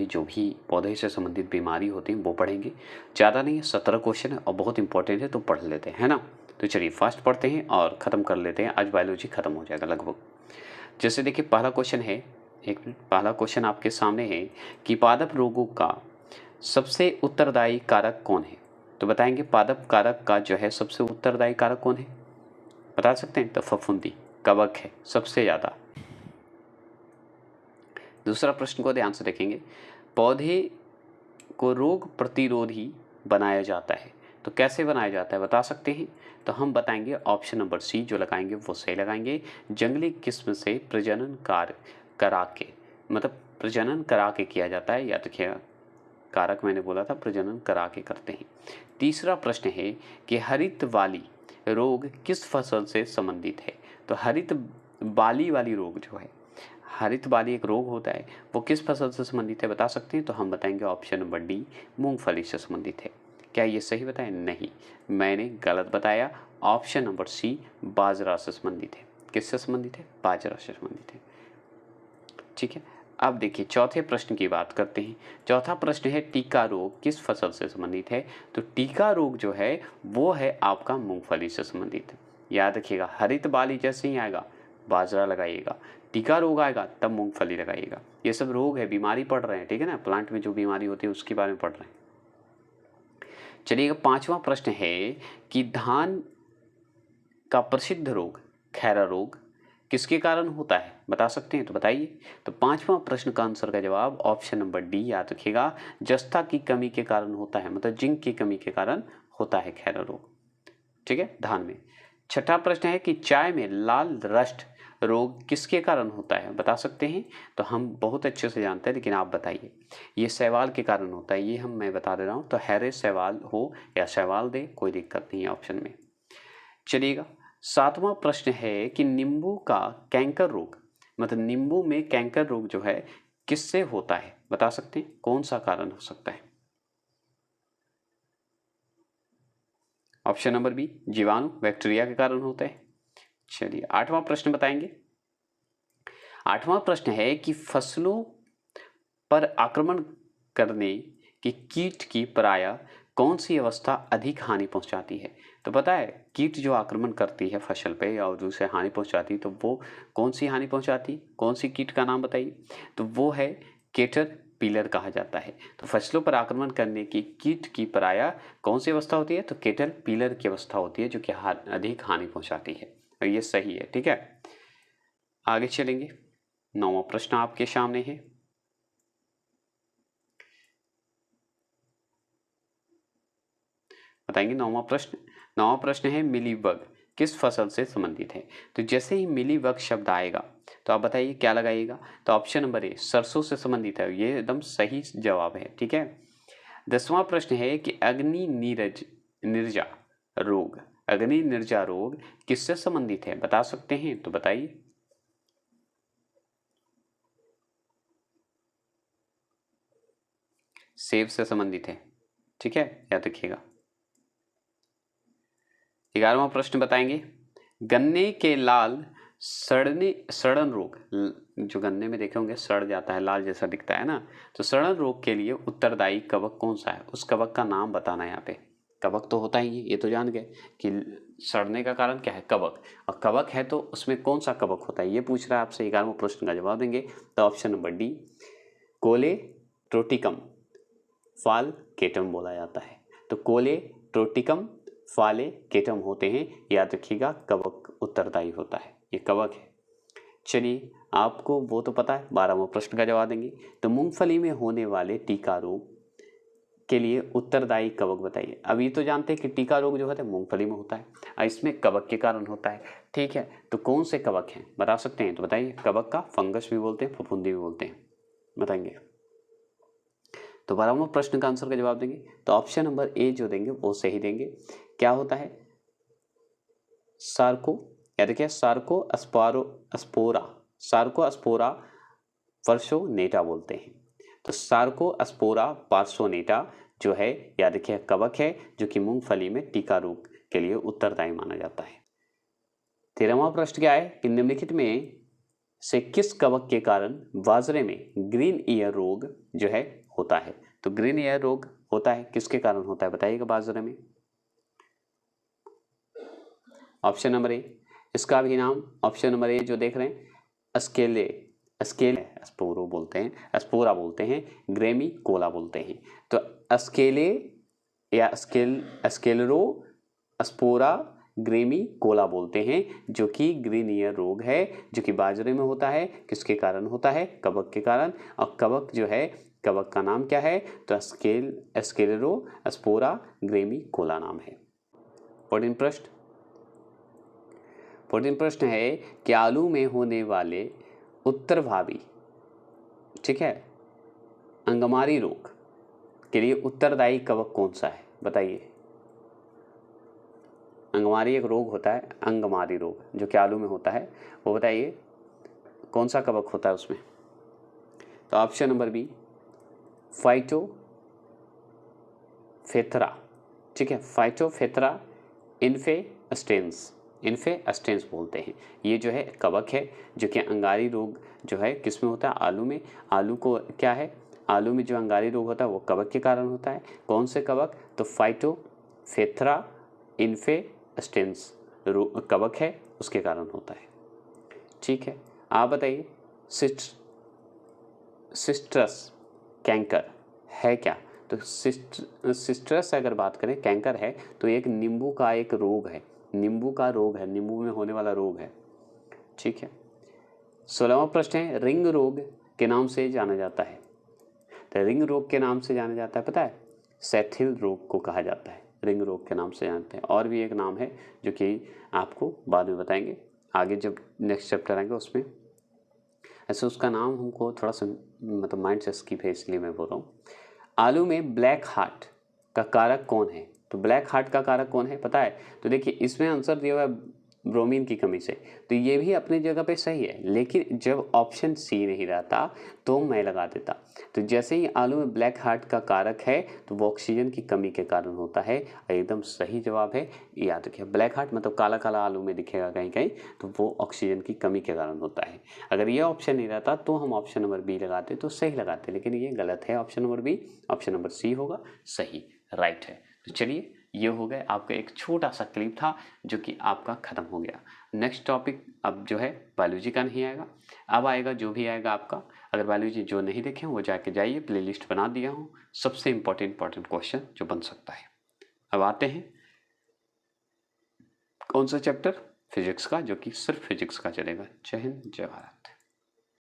संबंधित जो भी पौधे से संबंधित बीमारी होती है वो पढ़ेंगे। ज़्यादा नहीं है, 17 क्वेश्चन है और बहुत इंपॉर्टेंट है, तो पढ़ लेते हैं, है ना। तो चलिए फास्ट पढ़ते हैं और ख़त्म कर लेते हैं, आज बायोलॉजी ख़त्म हो जाएगा लगभग। जैसे देखिए पहला क्वेश्चन है, एक मिनट, पहला क्वेश्चन आपके सामने है कि पादप रोगों का सबसे उत्तरदायी कारक कौन है। तो बताएंगे पादप कारक का जो है सबसे उत्तरदायी कारक कौन है, बता सकते हैं। तो फफूंदी, कवक है सबसे ज़्यादा। दूसरा प्रश्न को ध्यान से देखेंगे, पौधे को रोग प्रतिरोधी बनाया जाता है, तो कैसे बनाया जाता है बता सकते हैं। तो हम बताएंगे ऑप्शन नंबर सी, जो लगाएंगे वो सही लगाएंगे। जंगली किस्म से प्रजनन कार्य करा के, मतलब प्रजनन करा के किया जाता है, या देखिएगा कारक मैंने बोला था, प्रजनन करा के करते हैं। तीसरा प्रश्न है कि हरित वाली रोग किस फसल से संबंधित है। तो हरित बाली वाली रोग जो है, हरित बाली एक रोग होता है, वो किस फसल से संबंधित है बता सकते हैं। तो हम बताएंगे ऑप्शन नंबर डी, मूंगफली से संबंधित है। क्या ये सही बताया? नहीं, मैंने गलत बताया। ऑप्शन नंबर सी, बाजरा से संबंधित है। किससे संबंधित है? बाजरा से संबंधित है। ठीक है, अब देखिए चौथे प्रश्न की बात करते हैं। चौथा प्रश्न है टीका रोग किस फसल से संबंधित है। तो टीका रोग जो है वो है आपका मूंगफली से संबंधित। याद रखिएगा, हरित बाली जैसे ही आएगा बाजरा लगाइएगा, टीका रोग आएगा तब मूंगफली लगाइएगा। ये सब रोग है, बीमारी पढ़ रहे हैं, ठीक है ना, प्लांट में जो बीमारी होती है उसके बारे में पढ़ रहे हैं। चलिएगा, पांचवा प्रश्न है कि धान का प्रसिद्ध रोग खैरा रोग किसके कारण होता है बता सकते हैं। तो बताइए। तो पांचवा प्रश्न का आंसर का जवाब ऑप्शन नंबर डी, याद रखिएगा, जस्ता की कमी के कारण होता है, मतलब जिंक की कमी के कारण होता है खैरा रोग। ठीक है, धान में। छठा प्रश्न है कि चाय में लाल रस्ट रोग किसके कारण होता है बता सकते हैं। तो हम बहुत अच्छे से जानते हैं, लेकिन आप बताइए। ये शैवाल के कारण होता है, ये मैं बता दे रहा हूँ। तो हैरे शैवाल हो या शैवाल दे, कोई दिक्कत नहीं है ऑप्शन में। चलिएगा, सातवां प्रश्न है कि नींबू का कैंकर रोग, मतलब नींबू में कैंकर रोग जो है किससे होता है बता सकते हैं, कौन सा कारण हो सकता है। ऑप्शन नंबर बी, जीवाणु बैक्टीरिया के कारण होता है। चलिए आठवां प्रश्न बताएंगे। आठवां प्रश्न है कि फसलों पर आक्रमण करने की कीट की प्रायः कौन सी अवस्था अधिक हानि पहुंचाती है। तो पता है, कीट जो आक्रमण करती है फसल पे और उसे हानि पहुंचाती है, तो वो कौन सी हानि पहुंचाती, कौन सी कीट का नाम बताइए। तो वो है केटर पिलर कहा जाता है। तो फसलों पर आक्रमण करने की कीट की प्रायः कौन सी अवस्था होती है। तो केटर पिलर की अवस्था होती है, जो कि अधिक हानि पहुंचाती है, और ये सही है। ठीक है, आगे चलेंगे। नौवां प्रश्न आपके सामने है। बताएंगे नौवां प्रश्न है मिलीबग किस फसल से संबंधित है। तो जैसे ही मिलीबग शब्द आएगा तो आप बताइए क्या लगाइएगा। तो ऑप्शन नंबर ए, सरसों से संबंधित है, ये एकदम सही जवाब है। ठीक है, 10वां प्रश्न है कि अग्नि निर्जा रोग, अग्नि निर्जा रोग किससे संबंधित है बता सकते हैं। तो बताइए। सेब से संबंधित है। ठीक है, याद रखिएगा। 11वां प्रश्न बताएंगे, गन्ने के लाल सड़न रोग, जो गन्ने में देखे होंगे सड़ जाता है, लाल जैसा दिखता है ना, तो सड़न रोग के लिए उत्तरदायी कवक कौन सा है, उस कवक का नाम बताना है। यहाँ पे कवक तो होता ही है, ये तो जान गए कि सड़ने का कारण क्या है, कवक, और कवक है तो उसमें कौन सा कवक होता है ये पूछ रहा है आपसे। 11वां प्रश्न का जवाब देंगे। तो ऑप्शन नंबर डी, कोले ट्रोटिकम फाल केटम बोला जाता है। तो कोले ट्रोटिकम फाले केटम होते हैं, याद रखिएगा, कवक उत्तरदायी होता है, ये कवक है। चलिए, आपको वो तो पता है। 12वां प्रश्न का जवाब देंगे। तो मूंगफली में होने वाले टीका रोग के लिए उत्तरदायी कवक बताइए। अब ये तो जानते हैं कि टीका रोग जो है मूंगफली में होता है और इसमें कवक के कारण होता है। ठीक है, तो कौन से कवक हैं बता सकते हैं। तो बताइए। कवक का फंगस भी बोलते हैं, फफूंदी भी बोलते हैं, बताएंगे। तो 12वां प्रश्न का आंसर का जवाब देंगे। तो ऑप्शन नंबर ए जो देंगे वो सही देंगे। क्या होता है, सार्को, या देखिए सार्को स्पोरा पर्सोनेटा बोलते हैं। तो सार्को स्पोरा पार्सोनेटा जो है, याद रखिए, कवक है जो कि मूंगफली में टीका रोग के लिए उत्तरदायी माना जाता है। 13वां प्रश्न क्या है कि निम्नलिखित में से किस कवक के कारण बाजरे में ग्रीन ईयर रोग जो है होता है? तो ग्रीन ईयर रोग होता है किसके कारण होता है बताइएगा बाजरे में? ऑप्शन नंबर ए, इसका भी नाम ऑप्शन नंबर ए जो देख रहे हैं अस्पोरो बोलते हैं, अस्पोरा बोलते हैं, ग्रेमी कोला बोलते हैं। तो अस्केले या अस्केलरो, अस्पोरा, ग्रेमी कोला बोलते हैं, जो कि ग्रीन ईयर रोग है, जो कि बाजरे में होता है। किसके कारण होता है? कवक के कारण। और कवक जो है, कवक का नाम क्या है? तो अस्केलरो, अस्पोरा, ग्रेमी कोला नाम है। 14 प्रश्न है कि आलू में होने वाले उत्तरभावी, ठीक है, अंगमारी रोग के लिए उत्तरदायी कवक कौन सा है? बताइए। अंगमारी एक रोग होता है, अंगमारी रोग, जो कि आलू में होता है, वो बताइए कौन सा कवक होता है उसमें? तो ऑप्शन नंबर बी, फाइटोफेथरा, ठीक है, फाइटोफेथरा इन्फेस्टेंस बोलते हैं। ये जो है कवक है, जो कि अंगारी रोग जो है किस में होता है? आलू में। आलू को क्या है? आलू में जो अंगारी रोग होता है वो कवक के कारण होता है। कौन से कवक? तो फाइटोफेथरा इन्फेस्टेंस कवक है, उसके कारण होता है। ठीक है, आप बताइए सिस्ट्रस कैंकर है क्या? तो सिस्ट्रस अगर बात करें, कैंकर है, तो एक नींबू का एक रोग है, नींबू का रोग है, नींबू में होने वाला रोग है। ठीक है, 16वां प्रश्न है, रिंग रोग के नाम से जाना जाता है। तो रिंग रोग के नाम से जाना जाता है, पता है? सेथिल रोग को कहा जाता है, रिंग रोग के नाम से जानते हैं। और भी एक नाम है जो कि आपको बाद में बताएंगे, आगे जब नेक्स्ट चैप्टर आएंगे उसमें। ऐसे उसका नाम हमको थोड़ा सा मतलब माइंड से स्किप है, इसलिए मैं बोल रहा हूँ। आलू में ब्लैक हार्ट का कारक कौन है? तो ब्लैक हार्ट का कारक कौन है पता है? तो देखिए, इसमें आंसर दिया हुआ है ब्रोमीन की कमी से, तो ये भी अपनी जगह पे सही है, लेकिन जब ऑप्शन सी नहीं रहता तो मैं लगा देता। तो जैसे ही आलू में ब्लैक हार्ट का कारक है, तो वो ऑक्सीजन की कमी के कारण होता है। एकदम सही जवाब है, याद रखिए। ब्लैक हार्ट मतलब काला काला आलू में दिखेगा कहीं कहीं, तो वो ऑक्सीजन की कमी के कारण होता है। अगर ये ऑप्शन नहीं रहता तो हम ऑप्शन नंबर बी लगाते तो सही लगाते, लेकिन ये गलत है option number B. Option number C होगा सही, राइट है। तो चलिए, ये हो गए आपका एक छोटा सा क्लिप था जो कि आपका ख़त्म हो गया। नेक्स्ट टॉपिक अब जो है बायोलॉजी का नहीं आएगा, अब आएगा जो भी आएगा आपका। अगर बायोलॉजी जो नहीं देखे वो जाके जाइए, प्लेलिस्ट बना दिया हूँ, सबसे इम्पोर्टेंट क्वेश्चन जो बन सकता है। अब आते हैं कौन सा चैप्टर? फिजिक्स का, जो कि सिर्फ फिजिक्स का चलेगा। जय हिंद, जय भारत।